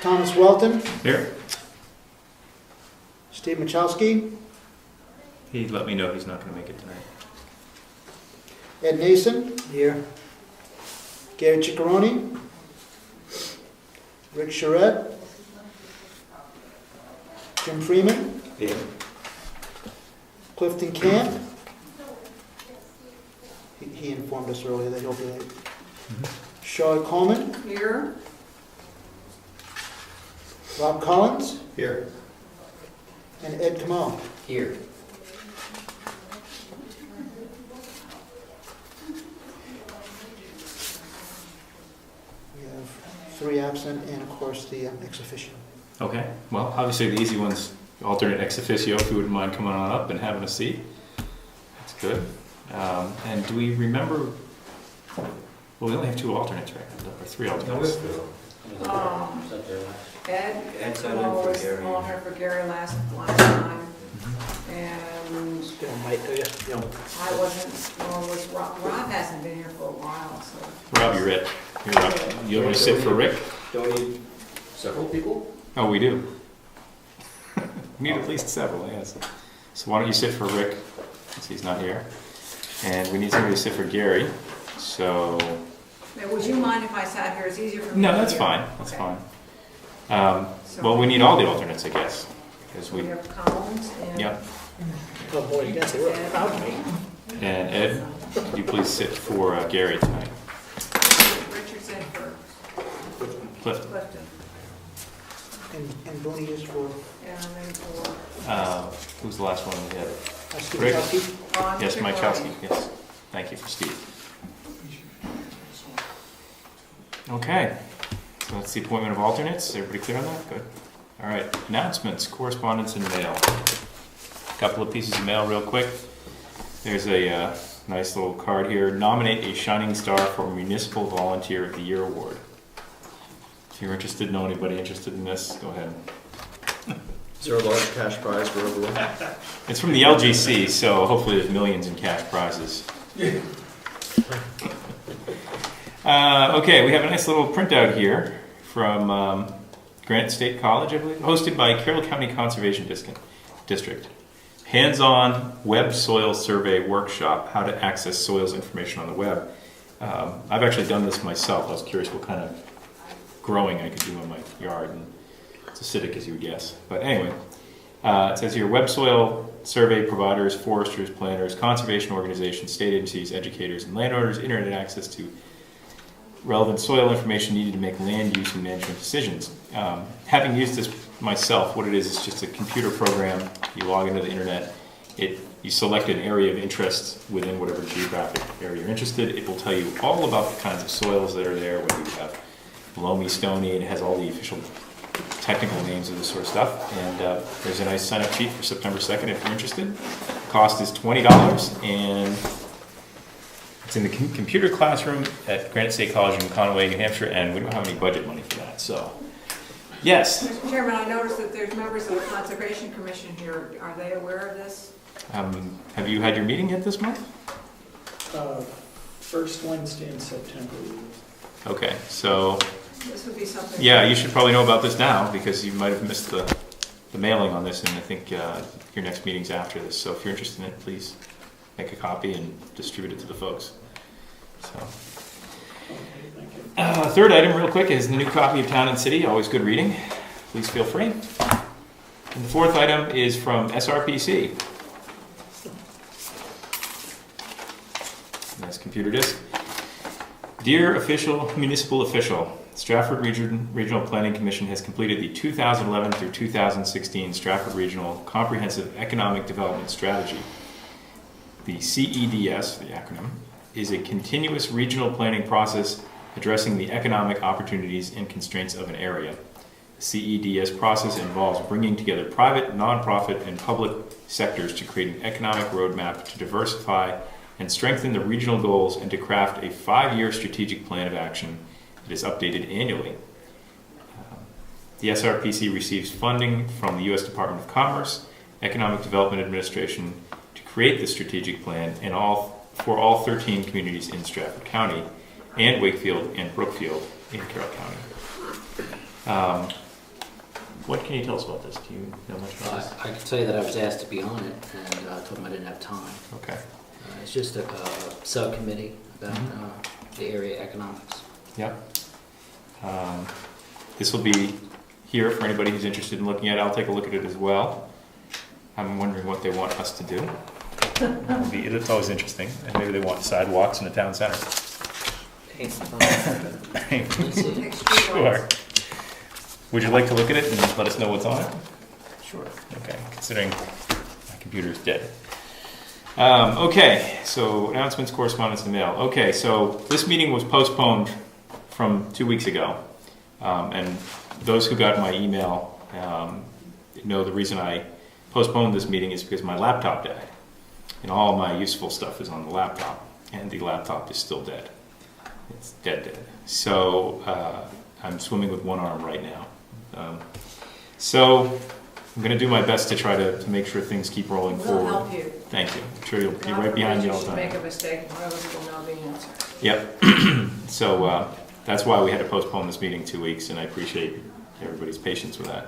Thomas Welton. Here. Steve Michalski. He let me know he's not going to make it tonight. Ed Nason. Here. Gary Ciccarone. Rick Charette. Jim Freeman. Here. Clifton Camp. He informed us earlier that he'll be late. Shaw Coleman. Here. Rob Collins. Here. And Ed Comeau. Here. We have 3 absent and, of course, the ex officio. Okay. Well, obviously the easy one's alternate ex officio, if you wouldn't mind coming on up and having a seat. That's good. And do we remember... Well, we only have 2 alternates right now, or 3 alternates. Ed Comeau was on her for Gary last time, and I wasn't, nor was Rob. Rob hasn't been here for a while, so. Rob, you're it. You're up. You want to sit for Rick? Don't we need several people? Oh, we do. We need at least several, yes. So why don't you sit for Rick, since he's not here? And we need somebody to sit for Gary, so... Now, would you mind if I sat here? It's easier for me. No, to that's hear. fine, that's Okay. fine. So Well, we need all the alternates, I guess, because we we... have Collins and. Yep. Oh boy, you guys are proud of me. And Ed, could you please sit for Gary tonight? Richard said for Clifton. Clifton. And Booney is for And then for. Who's the last one we had? Steve Rick? Michalski. Yes, Mike Chelsky, yes. Thank you for Steve. Okay, so that's the appointment of alternates. Everybody clear on that? Good. All right, announcements, correspondence, and mail. A couple of pieces of mail real quick. There's a nice little card here. Nominate a Shining Star for Municipal Volunteer of the Year Award. If you're interested, know anybody interested in this, go ahead. Is there a large cash prize for everyone? It's from the LGC, so hopefully there's millions in cash prizes. Okay, we have a nice little printout here from Granite State College, I believe, hosted by Carroll County Conservation District. Hands-on web soil survey workshop, how to access soils information on the web. I've actually done this myself. I was curious what kind of growing I could do in my yard, and it's acidic as you would guess. But anyway, it says here, web soil survey providers, foresters, planners, conservation organizations, state agencies, educators, and landowners, internet access to relevant soil information needed to make land use and management decisions. Having used this myself, what it is just a computer program. You log into the internet, you select an area of interest within whatever geographic area you're interested. It will tell you all about the kinds of soils that are there, whether you have loamy, stony, and it has all the official technical names of this sort of stuff. And there's a nice sign-up sheet for September 2nd if you're interested. The cost is $20, and it's in the computer classroom at Granite State College in Comeau, New Hampshire, and we don't have any budget money for that, so. Yes? Mr. Chairman, I noticed that there's members of the Conservation Commission here. Are they aware of this? Have you had your meeting yet this month? First Wednesday in September. Okay, so, This would be something. yeah, you should probably know about this now, because you might have missed the mailing on this, and I think your next meeting's after this, so if you're interested in it, please make a copy and distribute it to the folks. So, third item, real quick, is the new copy of Town and City. Always good reading. Please feel free. And the fourth item is from SRPC. Nice computer disk. Dear municipal official, Stratford Regional Planning Commission has completed the 2011 through 2016 Stratford Regional Comprehensive Economic Development Strategy. The CEDS, the acronym, is a continuous regional planning process addressing the economic opportunities and constraints of an area. The CEDS process involves bringing together private, nonprofit, and public sectors to create an economic roadmap to diversify and strengthen the regional goals and to craft a 5-year strategic plan of action that is updated annually. The SRPC receives funding from the U.S. Department of Commerce, Economic Development Administration to create the strategic plan and for all 13 communities in Stratford County and Wakefield and Brookfield in Carroll County. What can you tell us about this? Do you know much about this? I can tell you that I was asked to be on it, and I told them I didn't have time. Okay. It's just a subcommittee about the area economics. Yep. This will be here for anybody who's interested in looking at it. I'll take a look at it as well. I'm wondering what they want us to do. It's always interesting. And maybe they want sidewalks in the town center. Sure. Would you like to look at it and let us know what's on it? Sure. Okay, considering my computer's dead. Okay, so announcements, correspondence, and mail. Okay, so this meeting was postponed from 2 weeks ago. And those who got my email know the reason I postponed this meeting is because my laptop died. And all my useful stuff is on the laptop. And the laptop is still dead. It's dead. So I'm swimming with one arm right now. So I'm going to do my best to try to make sure things keep rolling forward. We'll help you. Thank you. I'm sure you'll be right behind me all the time. Make a mistake, one of us will know the answer. Yep. So that's why we had to postpone this meeting 2 weeks, and I appreciate everybody's patience with that.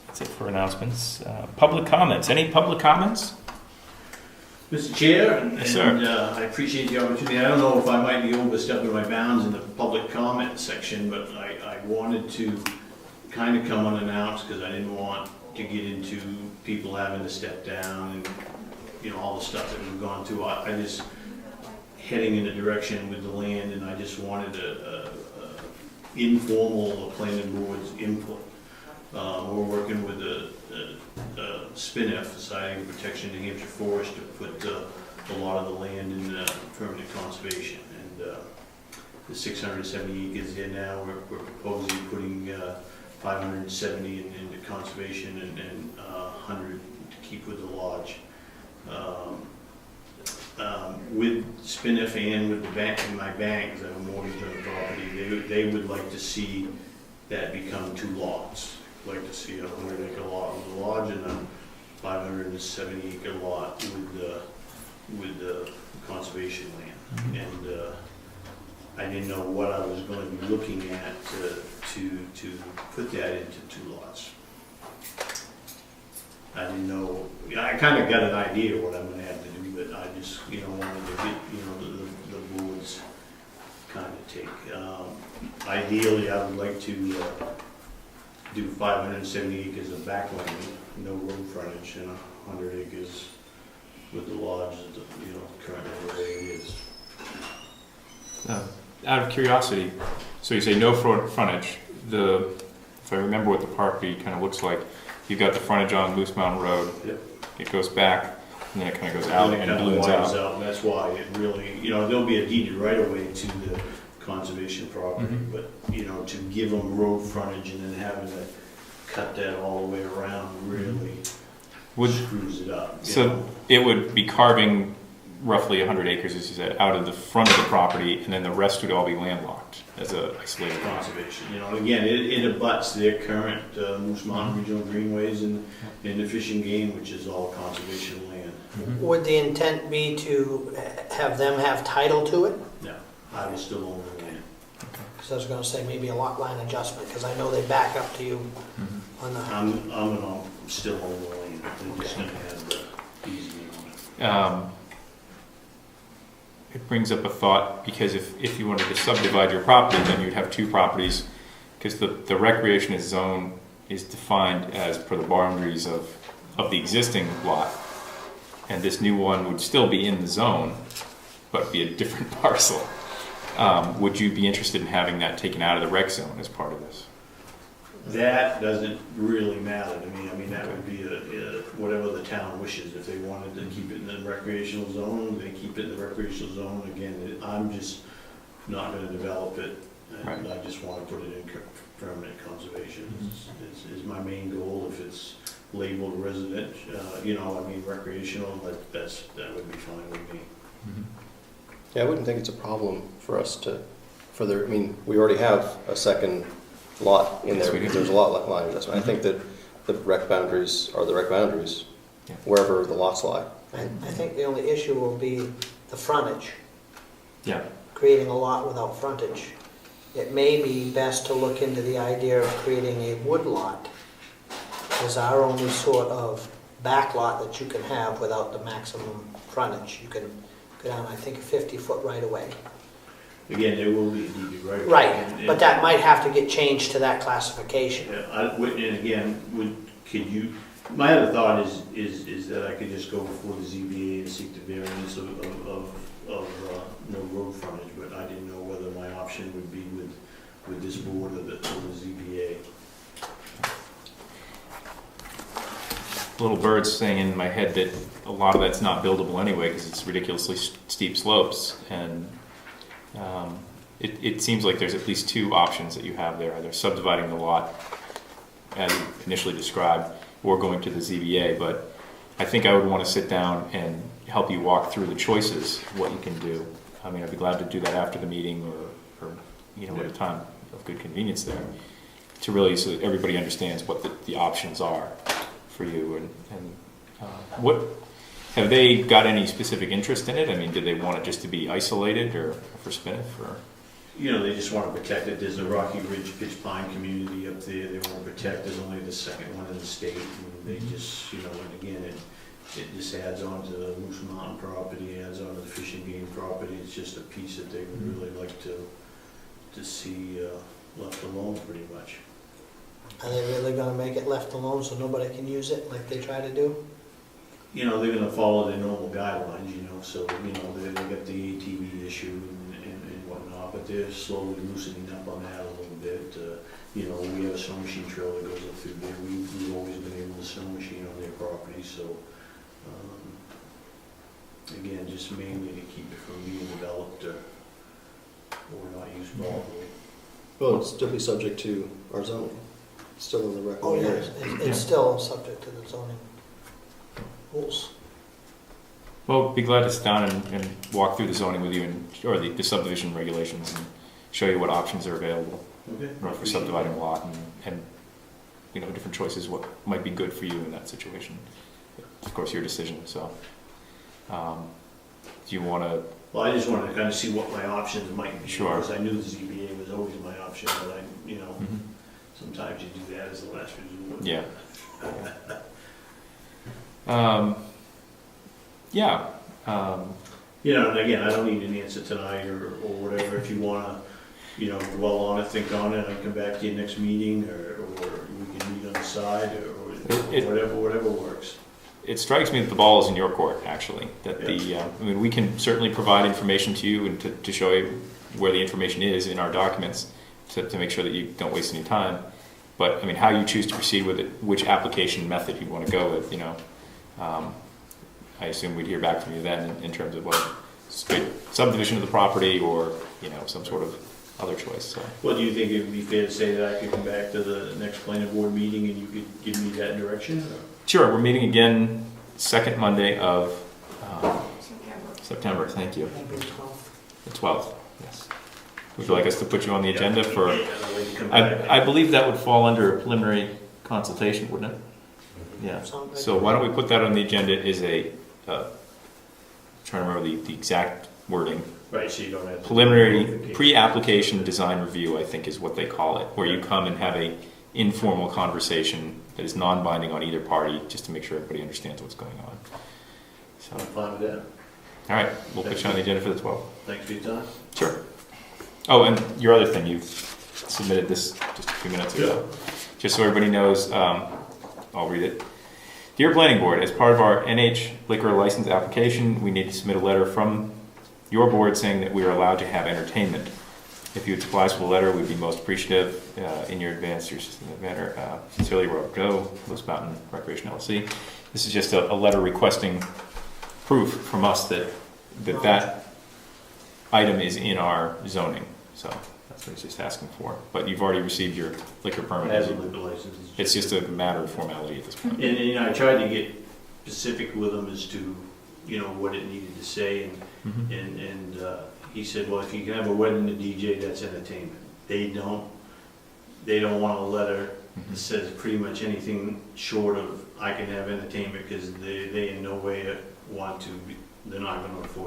That's it for announcements. Public comments. Any public comments? Mr. Chair, Yes, sir. and I appreciate the opportunity. I don't know if I might be overstepping my bounds in the public comment section, but I wanted to kind of come unannounced because I didn't want to get into people having to step down and, you know, all the stuff that we've gone through. I just heading in a direction with the land, and I just wanted a informal planning board's input. We're working with the SPNF, Society of Protection New Hampshire Forest, to put a lot of the land in permanent conservation. And the 670 acres there now, we're proposing putting 570 into conservation and 100 to keep with the lodge. With SPNF and with the bank, my banks that are mortgaged on the property, they would like to see that become 2 lots. Like to see a 100-acre lot with the lodge and a 570-acre lot with the conservation land. And I didn't know what I was going to be looking at to put that into 2 lots. I didn't know. I kind of got an idea what I'm going to have to do, but I just wanted to get the board's kind of take. Ideally, I would like to do 570 acres of backland, no road frontage, and 100 acres with the lodge, currently the way it is. Out of curiosity, so you say no frontage. If I remember what the property kind of looks like, you've got the frontage on Moose Mountain Road. Yep. It goes back, and then it kind of goes out and balloons out. And that's why it really, there'll be a deeded right of way to the conservation property, but to give them road frontage and then having to cut that all the way around really screws it up. It would be carving roughly 100 acres, as you said, out of the front of the property, and then the rest would all be landlocked as a isolated conservation. Again, it abuts their current Moose Mountain Regional Greenways and the Fish and Game, which is all conservation land. Would the intent be to have them have title to it? No, I would still own the land. Because I was going to say maybe a lot line adjustment, because I know they back up to you on the... I'm gonna still own the land. I'm just going to have the easement on it. It brings up a thought, because if you wanted to subdivide your property, then you'd have 2 properties, because the recreation zone is defined as per the boundaries of the existing lot, and this new one would still be in the zone, but be a different parcel. Would you be interested in having that taken out of the rec zone as part of this? That doesn't really matter to me. I mean, that would be whatever the town wishes. If they wanted to keep it in the recreational zone, they keep it in the recreational zone. Again, I'm just not going to develop it. And I just want to put it in permanent conservation. Is my main goal. If it's labeled resident, recreational, that would be fine with me. Yeah, I wouldn't think it's a problem for us we already have a second lot in there because there's a lot line adjustment. I think that the rec boundaries are the rec boundaries, wherever the lots lie. I think the only issue will be the frontage. Yeah. Creating a lot without frontage. it may be best to look into the idea of creating a wood lot as our only sort of back lot that you can have without the maximum frontage. You can go down, I think, a 50-foot right away. Again, there will be a deed right away. Right, but that might have to get changed to that classification. And again, could you, my other thought is that I could just go before the ZBA and seek the variance of no road frontage, but I didn't know whether my option would be with this board or the ZBA. Little bird's saying in my head that a lot of that's not buildable anyway because it's ridiculously steep slopes, and it seems like there's at least two options that you have there: either subdividing the lot as initially described, or going to the ZBA. But I think I would want to sit down and help you walk through the choices of what you can do. I mean, I'd be glad to do that after the meeting or at a time of good convenience there, to really so that everybody understands what the options are for you. And what have they got any specific interest in it? I mean, do they want it just to be isolated or for SPNF or? They just want to protect it. There's a Rocky Ridge Pitch Pine community up there. They want to protect. There's only the second one in the state, and they just, and again, it just adds on to the Moose Mountain property, adds on to the fishing game property. It's just a piece that they would really like to see left alone, pretty much. Are they really gonna make it left alone so nobody can use it like they try to do? They're going to follow their normal guidelines, so, they got the ATV issue and whatnot, but they're slowly loosening up on that a little bit. We have a snow machine trail that goes up through there. We've always been able to snow machine on their property, so, again, just mainly to keep it from being developed or not used properly. Well, it's still be subject to our zoning. It's still in the Oh, record. yes, it's still subject to the zoning rules. Well, be glad to sit down and walk through the zoning with you or the subdivision regulations and show you what options are available for subdividing a lot and different choices, what might be good for you in that situation. Of course, your decision. So, do you want to? Well, I just wanted to kind of see what my options might be. Sure. Because I knew the ZBA was always my option, but sometimes you do that as the last resort. Yeah. And again, I don't need an answer tonight or whatever. If you want to, dwell on it, think on it, I can come back to you next meeting, or we can meet on the side, or whatever works. It strikes me that the ball is in your court, actually. That we can certainly provide information to you and to show you where the information is in our documents to make sure that you don't waste any time. But how you choose to proceed with it, which application method you want to go with, I assume we'd hear back from you then in terms of straight subdivision of the property or some sort of other choice. So. Well, do you think it would be fair to say that I could come back to the next planning board meeting and you could give me that direction? Or? Sure. We're meeting again second Monday of September. Thank you. The 12th. Yes. Would you like us to put you on the agenda for? I believe that would fall under a preliminary consultation, wouldn't it? Yeah. So why don't we put that on the agenda as a trying to remember the exact wording. Right, so you don't have preliminary pre-application design review, I think is what they call it, where you come and have a informal conversation that is non-binding on either party, just to make sure everybody understands what's going on. So, I'm fine with that. All right, we'll put you on the agenda for the 12th. Thanks for your time. Sure. Oh, and your other thing, you submitted this just a few minutes ago. Just so everybody knows, I'll read it. Dear Planning Board, as part of our NH liquor license application, we need to submit a letter from your board saying that we are allowed to have entertainment. If you would supply us with a letter, we'd be most appreciative. In your advance, your manner, sincerely, Robert Doe, Moose Mountain Recreation LLC. This is just a letter requesting proof from us that item is in our zoning. So that's what it's just asking for. But you've already received your liquor permit. As a liquor license. It's just a matter of formality at this point. And I tried to get specific with them as to, what it needed to say. And he said, well, if you can have a wedding and a DJ, that's entertainment. They don't want a letter that says pretty much anything short of I can have entertainment, because they in no way want to, they're not going to enforce